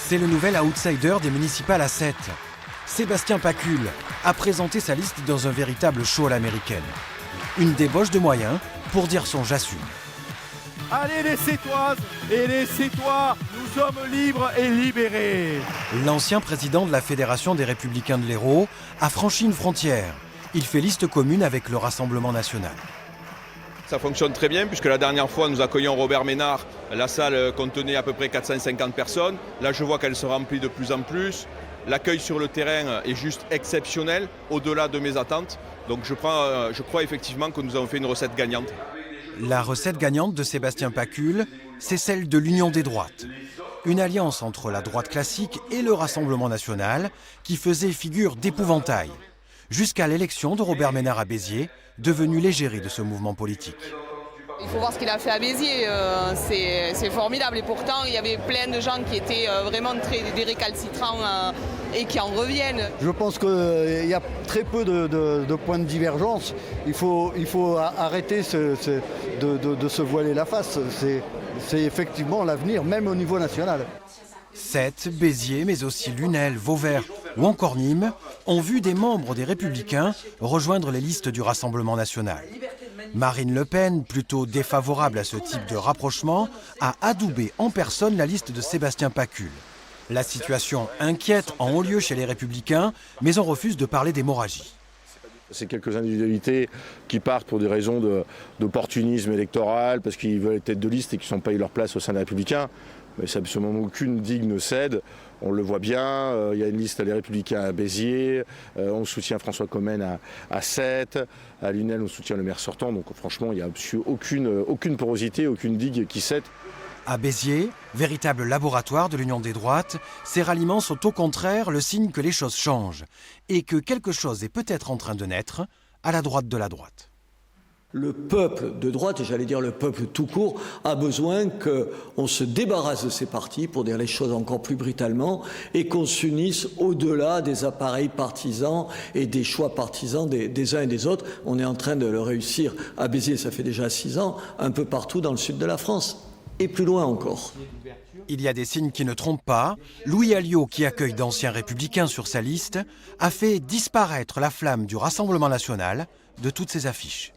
C'est le nouvel outsider des municipales à 7. Sébastien Pacule a présenté sa liste dans un véritable show à l'américaine. Une débauche de moyens pour dire son j'assume. Allez les Sétoises et les Sétois, nous sommes libres et libérés. L'ancien président de la Fédération des Républicains de l'Hérault a franchi une frontière. Il fait liste commune avec le Rassemblement national. Ça fonctionne très bien puisque la dernière fois nous accueillons Robert Ménard. La salle contenait à peu près 450 personnes. Là je vois qu'elle se remplit de plus en plus. L'accueil sur le terrain est juste exceptionnel, au-delà de mes attentes. Donc je crois effectivement que nous avons fait une recette gagnante. La recette gagnante de Sébastien Pacule, c'est celle de l'Union des droites. Une alliance entre la droite classique et le Rassemblement national qui faisait figure d'épouvantail. Jusqu'à l'élection de Robert Ménard à Béziers, devenu l'égérie de ce mouvement politique. Il faut voir ce qu'il a fait à Béziers, c'est formidable. Et pourtant, il y avait plein de gens qui étaient vraiment très récalcitrants et qui en reviennent. Je pense qu'il y a très peu de points de divergence. Il faut arrêter de se voiler la face. C'est effectivement l'avenir, même au niveau national. 7, Béziers, mais aussi Lunel, Vauvert ou encore Nîmes ont vu des membres des Républicains rejoindre les listes du Rassemblement national. Marine Le Pen, plutôt défavorable à ce type de rapprochement, a adoubé en personne la liste de Sébastien Pacule. La situation inquiète en haut lieu chez les Républicains, mais on refuse de parler d'hémorragie. C'est quelques individualités qui partent pour des raisons d'opportunisme électoral, parce qu'ils veulent être tête de liste et qui ne sont pas eu leur place au sein des Républicains. Mais c'est absolument aucune digue ne cède. On le voit bien, il y a une liste à les Républicains à Béziers, on soutient François Commen à 7, à Lunel on soutient le maire sortant. Donc franchement, il n'y a aucune porosité, aucune digue qui cède. À Béziers, véritable laboratoire de l'Union des droites, ces ralliements sont au contraire le signe que les choses changent et que quelque chose est peut-être en train de naître à la droite de la droite. Le peuple de droite, et j'allais dire le peuple tout court, a besoin qu'on se débarrasse de ces partis, pour dire les choses encore plus brutalement, et qu'on s'unisse au-delà des appareils partisans et des choix partisans des uns et des autres. On est en train de le réussir à Béziers, ça fait déjà 6 ans, un peu partout dans le sud de la France, et plus loin encore. Il y a des signes qui ne trompent pas. Louis Alliot, qui accueille d'anciens républicains sur sa liste, a fait disparaître la flamme du Rassemblement national de toutes ses affiches.